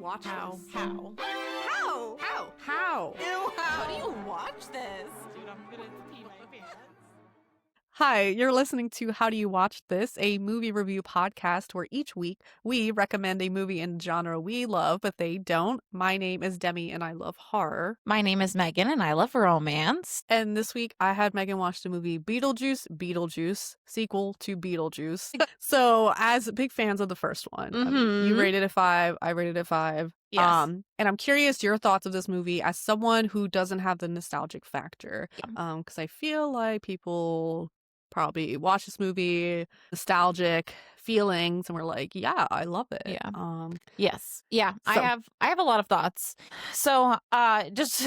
watch How? this? How? How? How? How? Ew, How do you watch this? Dude, I'm gonna pee my pants. Hi, you're listening to How Do You Watch This, a movie review podcast where each week we recommend a movie in genre we love, but they don't. My name is Demi and I love horror. My name is Megan and I love romance. And this week I had Megan watch the movie Beetlejuice, sequel to Beetlejuice. So, as big fans of the first one, I mean, you rated it 5, I rated it 5. Yes. And I'm curious your thoughts of this movie as someone who doesn't have the nostalgic factor. Because I feel like people probably watch this movie, nostalgic feelings, and we're like, yeah, I love it. Yeah. Yes. Yeah. So- I have a lot of thoughts. So just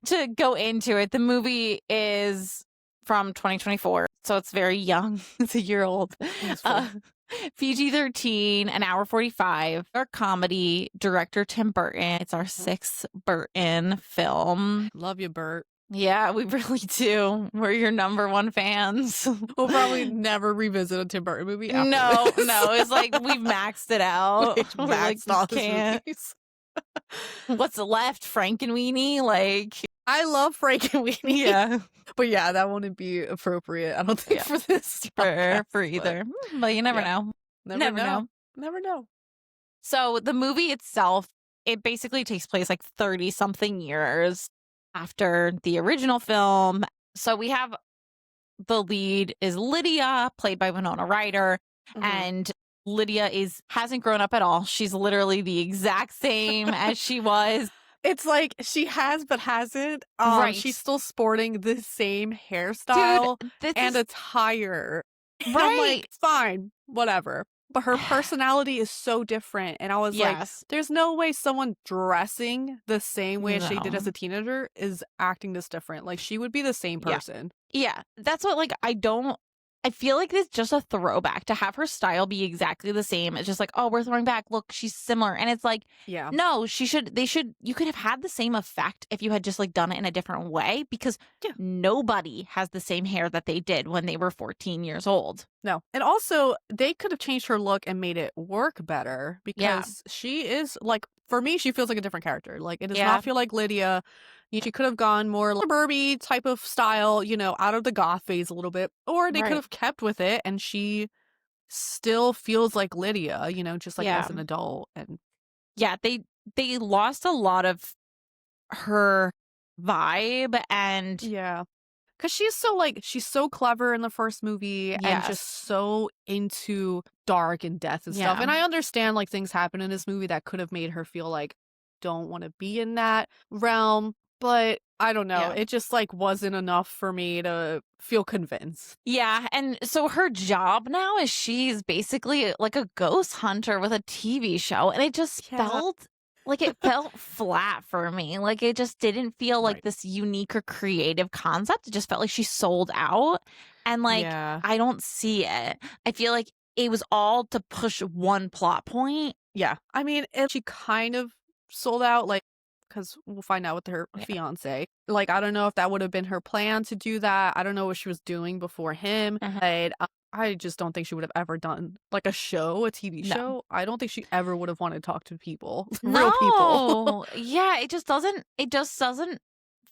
to go into it, the movie is from 2024. So it's very young. It's a year old. PG-13, an hour 45. Our comedy, director Tim Burton. It's our sixth Burton film. Love you, Bert. Yeah, we really do. We're your number one fans. We'll probably never revisit a Tim Burton movie after No, this. no. It's like we've maxed it out. We've We're like, maxed all we his can't. movies. What's left? Frankenweenie? Like, I love Frankenweenie. yeah, But yeah, that wouldn't be appropriate, I don't think, Yeah. for this for podcast, but either. But you never yeah. know. Never Never know. Never know. So the movie itself, it basically takes place like 30 something years after the original film. So we have the lead is Lydia, played by Winona Ryder, and Lydia hasn't grown up at all. She's literally the exact same as she was. It's like she has but hasn't. Right. She's still sporting the same hairstyle Dude, this and is attire. And I'm right. like, fine, whatever. But her personality is so different. And I was like, Yes. there's no way someone dressing the same way as she did No. as a teenager is acting this different. Like, she would be the same Yeah. person. Yeah, that's what, like, I feel like it's just a throwback to have her style be exactly the same. It's just like, oh, we're throwing back. Look, she's similar. And it's like, Yeah. no, you could have had the same effect if you had just like done it in a different way, because Yeah. nobody has the same hair that they did when they were 14 years old. No. And also, they could have changed her look and made it work better because she is, like, for me, she feels like a different character. Like, it does Yeah. not feel like Lydia. She could have gone more suburby type of style, out of the goth phase a little bit. Or they Right. could have kept with it and she still feels like Lydia, just like Yeah. as an adult. And Yeah, they lost a lot of her vibe and yeah. Because she's so clever in the first movie and Yes. just so into dark and death and stuff. Yeah. And I understand, like, things happen in this movie that could have made her feel like, don't want to be in that realm. But I don't know. Yeah. It just, like, wasn't enough for me to feel convinced. yeah, and so her job now is she's basically like a ghost hunter with a TV show, and it just Yeah. felt like it felt flat for me. Like it just didn't feel like Right. this unique or creative concept. It just felt like she sold out, and like Yeah. I don't see it. I feel like it was all to push one plot point. Yeah. I mean, she kind of sold out, like, because we'll find out with her Yeah. fiance. Like, I don't know if that would have been her plan to do that. I don't know what she was doing before him. But I just don't think she would have ever done, like, a TV No. show. I don't think she ever would have wanted to talk to people, real people. No, yeah, it just doesn't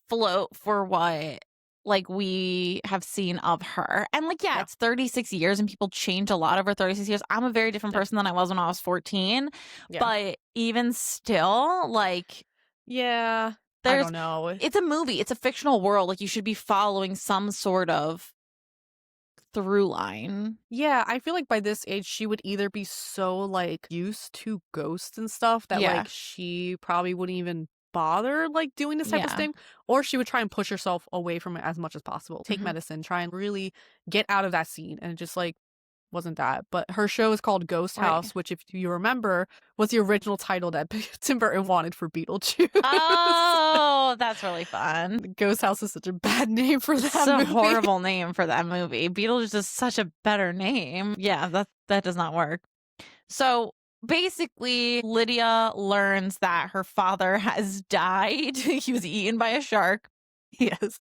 float for what like we have seen of her. And like, yeah, Yeah. it's 36 years and people change a lot over 36 years. I'm a very different Yeah. person than I was when I was 14. Yeah. But even still, like, Yeah. I there's don't know. it's a movie, it's a fictional world. Like, you should be following some sort of through line. Yeah, I feel like by this age, she would either be so, like, used to ghosts and stuff that, Yeah. like, she probably wouldn't even bother, like, doing this type of Yeah. thing, or she would try and push herself away from it as much as possible. Take Mhm. medicine, try and really get out of that scene, and it just, like, wasn't that. But her show is called Ghost Right. House, which, if you remember, was the original title that Tim Burton wanted for Beetlejuice. Oh, that's really fun. Ghost House is such a bad name for that It's a movie. horrible name for that movie. Beetlejuice is such a better name. Yeah, that does not work. So basically, Lydia learns that her father has died. He was eaten by a shark. Yes.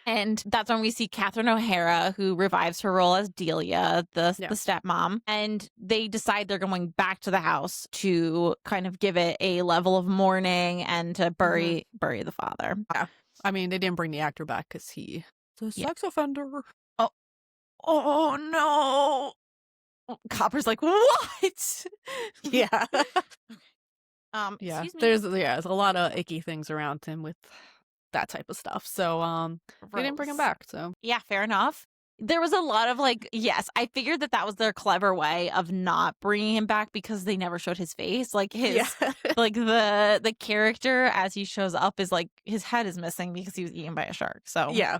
And that's when we see Catherine O'Hara, who revives her role as Delia, the Yeah. stepmom. And they decide they're going back to the house to kind of give it a level of mourning and to bury the father. Yeah. I mean, they didn't bring the actor back because he's a sex offender. Oh no. Copper's like, what? Yeah. Yeah. There's a lot of icky things around him with that type of stuff. So they didn't bring him back. So yeah, fair enough. There was a lot of like, yes, I figured that was their clever way of not bringing him back because they never showed his face. Like his, like the character as he shows up is like his head is missing because he was eaten by a shark. So yeah,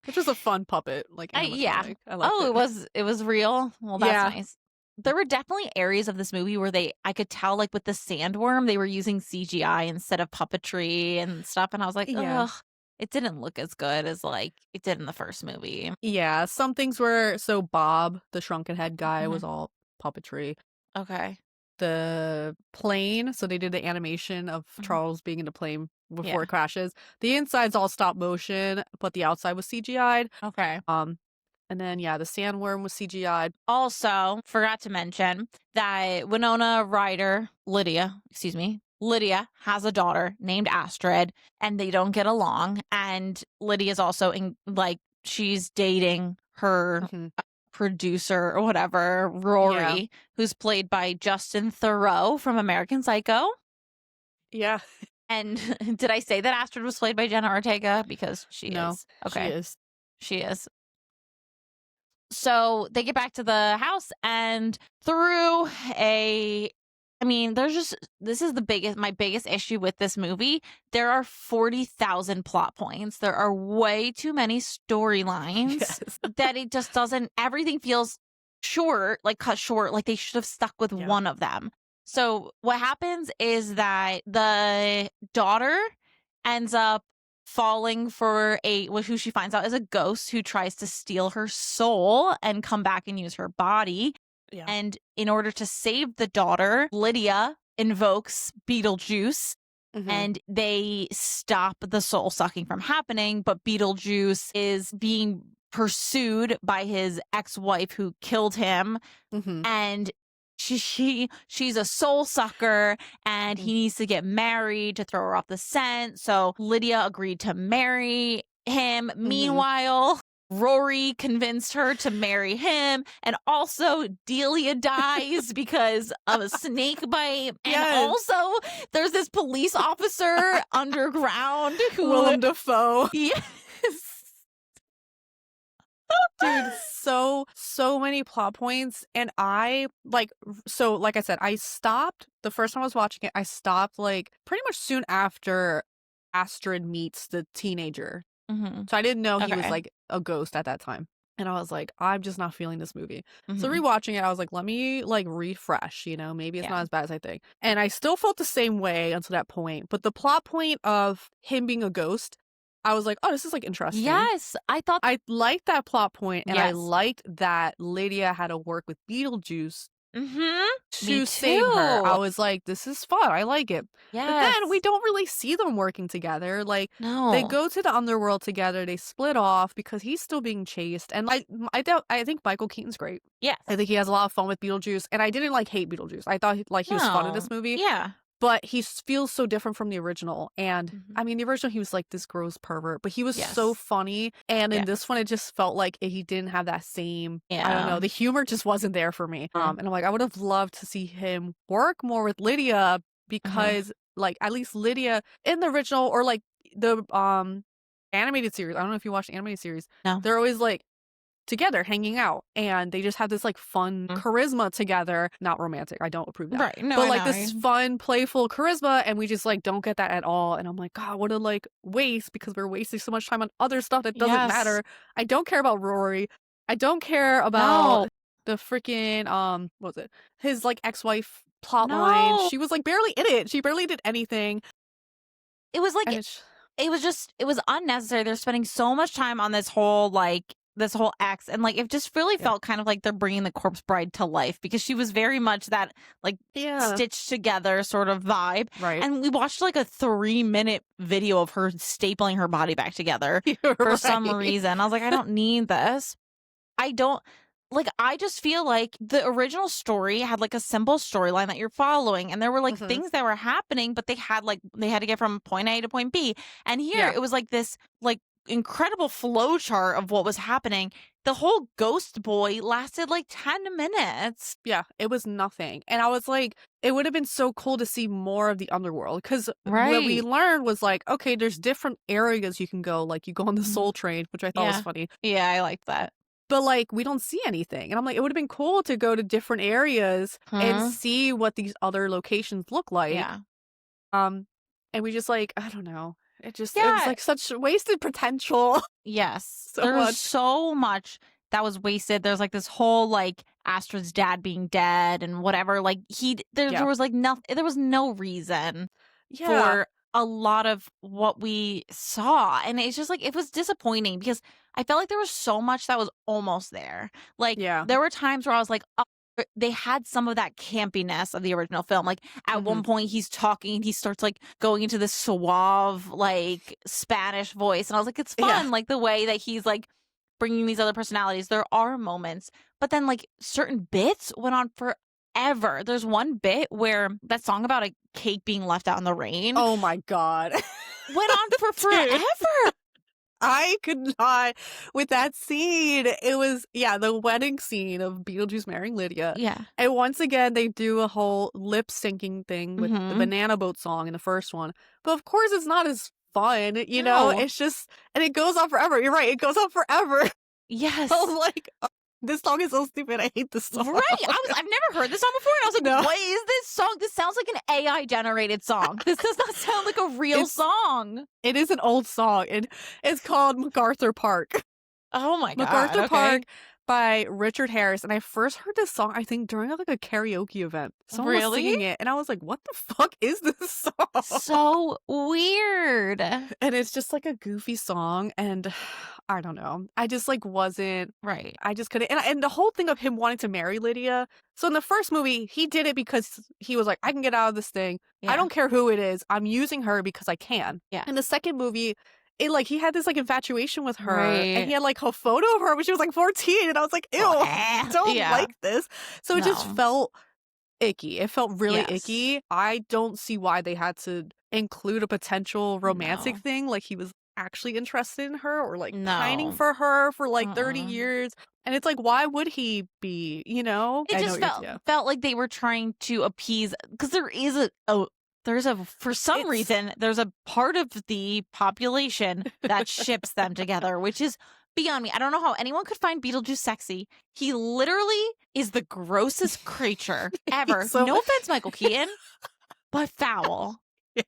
which was a fun puppet. Like animatronic. I liked it. It was real. Well, that's nice. There were definitely areas of this movie where I could tell, like with the sandworm, they were using CGI instead of puppetry and stuff. And I was like, ugh, it didn't look as good as like it did in the first movie. Yeah, some things were. So Bob, the shrunken head guy, was all puppetry. Okay. The plane, so they did the animation of Charles being in the plane before it crashes. The inside's all stop motion, but the outside was CGI'd. Okay. And then, the sandworm was CGI'd. Also, forgot to mention that Winona Ryder, Lydia has a daughter named Astrid, and they don't get along. And Lydia's also she's dating her producer or whatever, Rory, who's played by Justin Theroux from American Psycho. Yeah. And did I say that Astrid was played by Jenna Ortega? Because she is. Okay. She is. So they get back to the house, and through this is my biggest issue with this movie. There are 40,000 plot points. There are way too many storylines that it just doesn't, everything feels short, like cut short, like they should have stuck with one of them. So what happens is that the daughter ends up falling for who she finds out is a ghost who tries to steal her soul and come back and use her body. Yeah. And in order to save the daughter, Lydia invokes Beetlejuice and they stop the soul sucking from happening. But Beetlejuice is being pursued by his ex-wife who killed him. And she's a soul sucker, and he needs to get married to throw her off the scent. So Lydia agreed to marry him. Meanwhile, Rory convinced her to marry him, and also Delia dies because of a snake bite. And also there's this police officer underground who Willem Dafoe. Yes. Dude, so many plot points. And I like I said, I stopped the first time I was watching it. I stopped like pretty much soon after Astrid meets the teenager. So I didn't know he was like a ghost at that time. And I was like, I'm just not feeling this movie. So rewatching it, I was like, let me like refresh, maybe it's not as bad as I think. And I still felt the same way until that point. But the plot point of him being a ghost, I was like, oh, this is like interesting. Yes, I liked that plot point, and I liked that Lydia had to work with Beetlejuice to save her. I was like, this is fun. I like it. Yes. But then we don't really see them working together. Like, they go to the underworld together. They split off because he's still being chased. And I think Michael Keaton's great. Yes. I think he has a lot of fun with Beetlejuice. And I didn't hate Beetlejuice. I thought he was fun in this movie. Yeah. But he feels so different from the original. And I mean, the original, he was like this gross pervert, but he was so funny. And in this one, it just felt like he didn't have that same, I don't know, the humor just wasn't there for me. And I'm like, I would have loved to see him work more with Lydia because like at least Lydia in the original or like the animated series. I don't know if you watched the animated series. No. They're always like together hanging out, and they just have this like fun charisma together. Not romantic, I don't approve that, right? No, but like this fun playful charisma, and we just like don't get that at all. And I'm like, God, what a like waste, because we're wasting so much time on other stuff that doesn't matter. I don't care about Rory. I don't care about the freaking what was it, his like ex-wife plotline. She was like barely in it. She barely did anything. It was like it was unnecessary. They're spending so much time on this whole like this whole ex, and like it just really Yeah. felt kind of like they're bringing the corpse bride to life, because she was very much that like stitched together sort of vibe. Right. And we watched like a 3-minute video of her stapling her body back together for some reason. I was like, I don't need this. I just feel like the original story had like a simple storyline that you're following, and there were like things that were happening, but they had to get from point A to point B. And here it was like this like incredible flow chart of what was happening. The whole ghost boy lasted like 10 minutes. Yeah, it was nothing. And I was like, it would have been so cool to see more of the underworld, because what we learned was like, okay, there's different areas you can go. Like you go on the soul train, which I thought was funny. Yeah, I liked that. But like we don't see anything. And I'm like, it would have been cool to go to different areas and see what these other locations look like. Yeah. And we just like, I don't know. It was like such wasted potential. Yes. So there much. was so much that was wasted. There's like this whole like Astrid's dad being dead and whatever. Like there was like nothing. There was no reason for a lot of what we saw. And it's just like, it was disappointing because I felt like there was so much that was almost there. Like there were times where I was like, oh, they had some of that campiness of the original film. Like at one point he's talking and he starts like going into this suave like Spanish voice, and I was like, it's fun, like the way that he's like bringing these other personalities. There are moments, but then like certain bits went on forever. There's one bit where that song about a cake being left out in the rain, oh my god, went on for forever. I could not with that scene. It was, the wedding scene of Beetlejuice marrying Lydia. Yeah. And once again, they do a whole lip syncing thing with the Banana Boat song in the first one. But of course, it's not as fun, you know? It's just, and it goes on forever. You're right. It goes on forever. Yes. I was like, this song is so stupid. I hate this song. Right. I've never heard this song before. And I was like, what is this song? This sounds like an AI generated song. This does not sound like a real song. It is an old song. It's called MacArthur Park. Oh my God. MacArthur Park by Richard Harris. And I first heard this song, I think, during like a karaoke event. Someone was singing it. And I was like, what the fuck is this song? So weird. And it's just like a goofy song. And I don't know. I just like wasn't right. I just couldn't. And the whole thing of him wanting to marry Lydia. So in the first movie, he did it because he was like, I can get out of this thing. Yeah. I don't care who it is. I'm using her because I can. Yeah. In the second movie, he had this like infatuation with her, and he had like a photo of her when she was like 14, and I was like, ew, don't like this. So it just felt icky. It felt really icky. I don't see why they had to include a potential romantic thing, like he was actually interested in her or like pining for her for like 30 years. And it's like, why would he be, you know? It just felt like they were trying to appease, because for some reason, there's a part of the population that ships them together, which is beyond me. I don't know how anyone could find Beetlejuice sexy. He literally is the grossest creature ever. No offense, Michael Keaton, but foul. Yeah,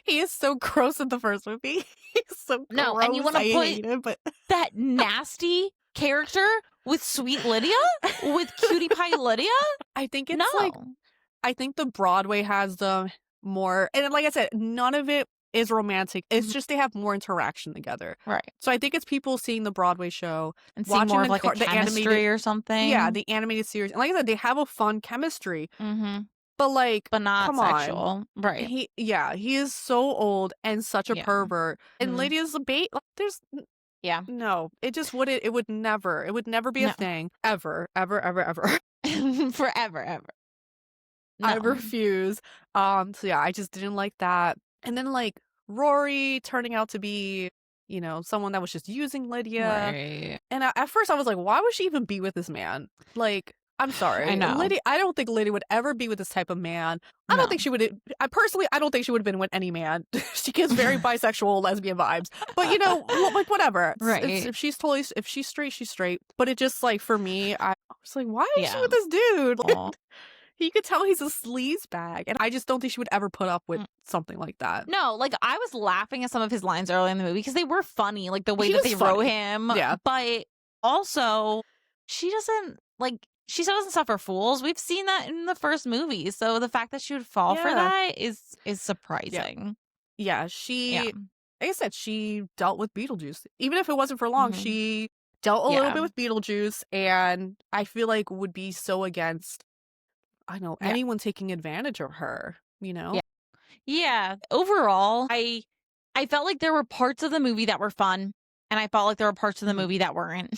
he is so gross in the first movie. He's so gross. And you want to put that nasty character with sweet Lydia, with cutie pie Lydia? I think it's like, I think the Broadway has the more, and like I said, none of it is romantic. It's just they have more interaction together. Right. So I think it's people seeing the Broadway show and seeing more of like a chemistry animated, or something. Yeah, the animated series. And like I said, they have a fun chemistry. But not sexual. On. Right. He is so old and such a pervert. And Lydia's a bait. Like, there's no. It just wouldn't. It would never be a thing. Ever. Forever. No. I refuse. So yeah, I just didn't like that. And then like Rory turning out to be, you know, someone that was just using Lydia. Right. And at first I was like, why would she even be with this man? Like, I'm sorry. I know. Lydia, I don't think Lydia would ever be with this type of man. I don't think she would. I don't think she would have been with any man. She gives very bisexual, lesbian vibes. But you know, like whatever. Right. If she's straight, she's straight. But it just like for me, I was like, why is she with this dude? Like, you could tell he's a sleaze bag. And I just don't think she would ever put up with something like that. No, like I was laughing at some of his lines early in the movie because they were funny, like the way that they wrote him. Yeah. But also, she doesn't suffer fools. We've seen that in the first movie. So the fact that she would fall for that is surprising. Yeah, like I said, she dealt with Beetlejuice. Even if it wasn't for long, she dealt a little Yeah. bit with Beetlejuice, and I feel like would be so against, I don't know, Yeah. anyone taking advantage of her, you know? Yeah. Yeah. Overall, I felt like there were parts of the movie that were fun, and I felt like there were parts of the Mhm. movie that weren't.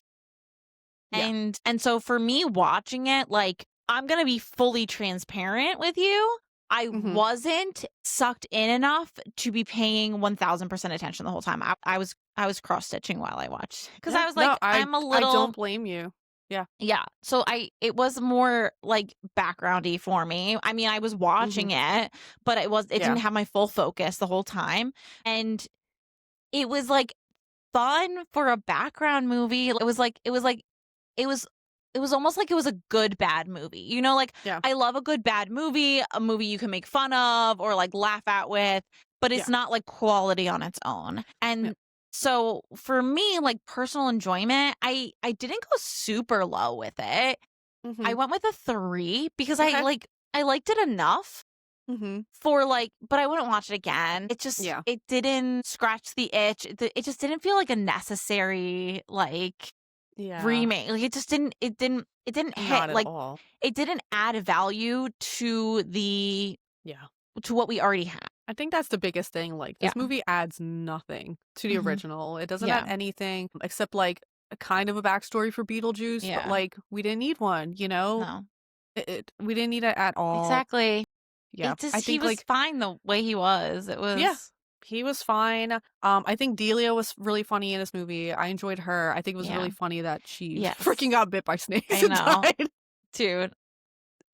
Yeah. And so for me watching it, like, I'm gonna be fully transparent with you. I Mhm. wasn't sucked in enough to be paying 1000% attention the whole time. I was cross stitching while I watched because Yeah. I was No, like, I'm a I little. don't blame you. Yeah. Yeah. So it was more like backgroundy for me. I mean, I was watching it, but it Yeah. didn't have my full focus the whole time. And it was like fun for a background movie. It was almost like it was a good bad movie. You know, like Yeah. I love a good bad movie, a movie you can make fun of or like laugh at with, but it's Yeah. not like quality on its own. And Yeah. so for me, like personal enjoyment, I didn't go super low with it. Mhm. I went with a 3 because Okay. I liked it enough Mhm. for like, but I wouldn't watch it again. It just Yeah. it didn't scratch the itch. It just didn't feel like a necessary like Yeah. remake. Like it didn't hit. Not at Like all. it didn't add value to the Yeah. to what we already had. I think that's the biggest thing. Like, Yeah. this movie adds nothing to the Mhm. original. It doesn't Yeah. add anything except like a kind of a backstory for Beetlejuice, but Yeah. like we didn't need one, you know? No. We didn't need it at all. Exactly. Yeah. It just I he think was like fine the way he was. It was yeah, he was fine. I think Delia was really funny in this movie. I enjoyed her. I think it was Yeah. really funny that she Yes. freaking got bit by snakes I and know. died. Dude.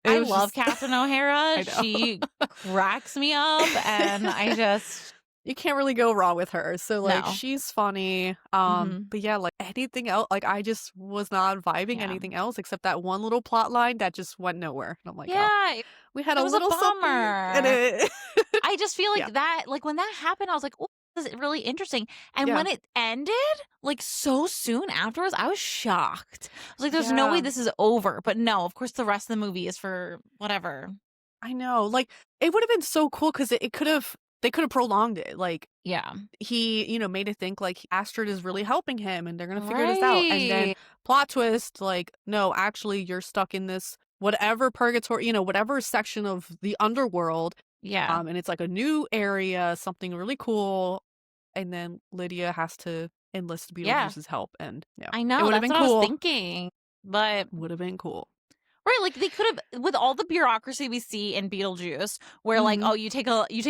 It I was love just- Catherine O'Hara. I know. She cracks me up and I just You can't really go wrong with her. So like No. she's funny. Mhm. But yeah, like anything else, like I just was not vibing Yeah. anything else except that one little plot line that just went nowhere. And I'm like, oh, Yeah, we had it a was a little something and bummer. it I just feel like Yeah. that, like when that happened, I was like, oh, this is really interesting. And Yeah. when it ended, like so soon afterwards, I was shocked. I was like, there's no way Yeah. this is over. But no, of course, the rest of the movie is for whatever. I know. Like it would have been so cool because they could have prolonged it. Like Yeah. he, made it think like Astrid is really helping him and they're gonna figure this out. And then Right. plot twist, like, no, actually you're stuck in this whatever purgatory, whatever section of the underworld. Yeah. And it's like a new area, something really cool. And then Lydia has to enlist Yeah. Beetlejuice's help. And yeah, I it know. would have That's been what I cool. was thinking. But Would have been cool. right, like they could have, with all the bureaucracy we see in Beetlejuice, where like, Mhm. oh, you take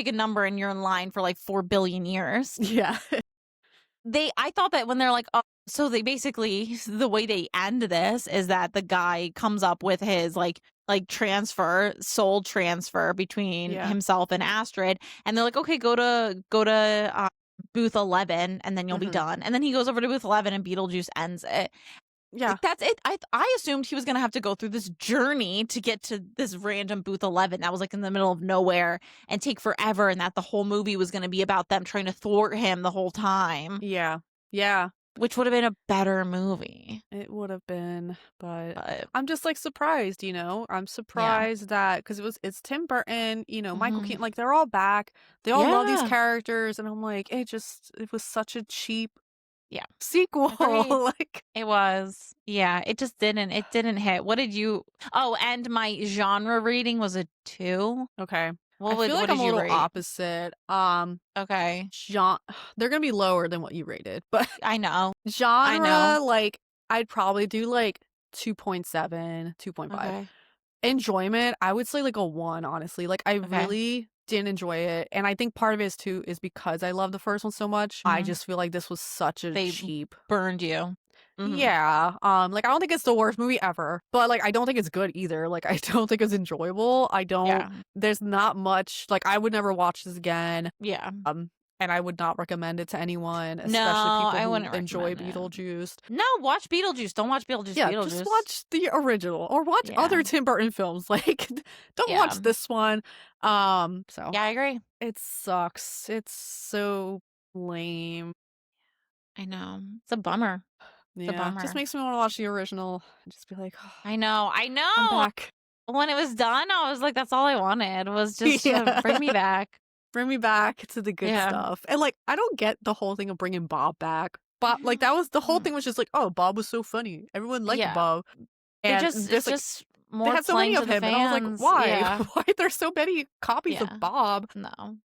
a number and you're in line for like 4 billion years. Yeah. I thought that when they're like, oh, so they basically, the way they end this is that the guy comes up with his like soul transfer between Yeah. himself and Astrid, and they're like, okay, go to booth 11 and then you'll be Mhm. done. And then he goes over to booth 11 and Beetlejuice ends it. Yeah. Like, that's it. I assumed he was gonna have to go through this journey to get to this random booth 11 that was like in the middle of nowhere and take forever, and that the whole movie was gonna be about them trying to thwart him the whole time, Yeah. Yeah. which would have been a better movie. It would have been, but But I'm just like surprised, I'm surprised that because it's Tim Burton, Michael Mhm. Keaton, like they're all back. They all love these Yeah. characters, and I'm like, it was such a cheap Yeah. sequel. Agreed. Like It was. Yeah, it didn't hit. What did you Oh, and my genre rating was a 2. okay. What I feel like did I'm a you little rate? opposite. Okay. They're gonna be lower than what you rated, but I know. genre, like I'd probably do like 2.7, 2.5. Okay. Enjoyment, I would say like a 1, honestly. Like I Okay. really didn't enjoy it, and I think part of it is because I love the first one so much. I Mhm. just feel like this was such a They cheap. Burned you. Mhm. Yeah. Like I don't think it's the worst movie ever, but like I don't think it's good either. Like I don't think it's enjoyable. Yeah. There's not much, like I would never watch this again. Yeah. And I would not recommend it to anyone, especially No, people I who wouldn't enjoy recommend it. Beetlejuice. No, watch Beetlejuice. Don't watch Beetlejuice. Yeah, Beetlejuice. just watch the original or watch Yeah. other Tim Burton films. Like, don't Yeah. watch this one. So Yeah, I agree. it sucks. It's so lame. I know. It's a bummer. It's a Yeah, bummer. just makes me want to watch the original and just be like, oh, I know. I'm back. When it was done, I was like, that's all I wanted was just Yeah. to bring me back. Bring me back to the good Yeah. stuff. And like, I don't get the whole thing of bringing Bob back. Bob, like that was the whole thing was just like, oh, Bob was so funny. Everyone liked Yeah. Bob. And It's there's, like, just they more had so playing many to of the him, fans. and I was like, why? Yeah. Why are there so many copies Yeah. of Bob? No.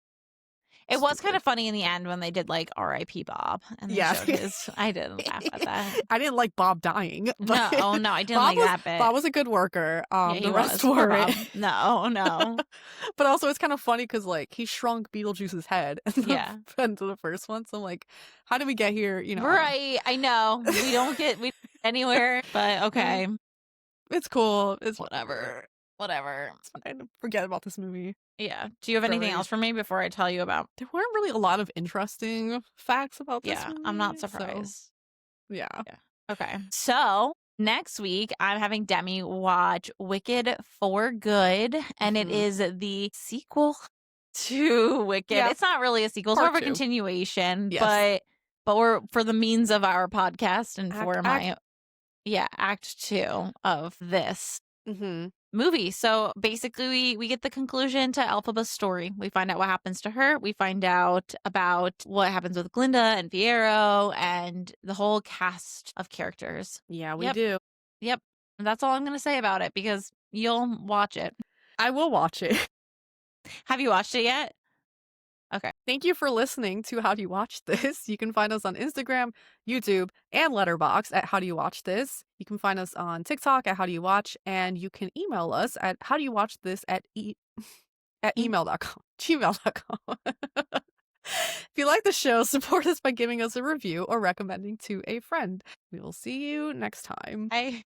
It was kind of funny in the end when they did like R.I.P. Bob and they Yeah. showed his. I didn't laugh at that. I didn't like Bob dying. But No, I didn't Bob like that bit. Bob was a good worker. Yeah, he The rest was. Poor were Bob. No. But also, it's kind of funny because like he shrunk Beetlejuice's head in Yeah. into the first one. So I'm like, how did we get here? You know, Right. I know. We don't get anywhere, but okay. it's cool. It's Whatever. It's fine. Forget about this movie. Yeah. Do you have anything Sorry. else for me before I tell you about? There weren't really a lot of interesting facts about this Yeah, movie. I'm not so, surprised. yeah. Okay. So next week, I'm having Demi watch Wicked for Good, and it Mhm. is the sequel to Wicked. Yeah. It's not really a sequel; it's Part more of a two. continuation. Yes. But we're for the means of our podcast and for Act- Act 2 of this Mm-hmm. movie. So basically, we get the conclusion to Elphaba's story. We find out what happens to her. We find out about what happens with Glinda and Fiero and the whole cast of characters. Yeah, we Yep. do. Yep. And that's all I'm going to say about it because you'll watch it. I will watch it. Have you watched it yet? Okay. Thank you for listening to How Do You Watch This? You can find us on Instagram, YouTube, and Letterboxd at How Do You Watch This? You can find us on TikTok at How Do You Watch, and you can email us at howdoyouwatchthis at email.com, gmail.com. If you like the show, support us by giving us a review or recommending to a friend. We will see you next time. Bye.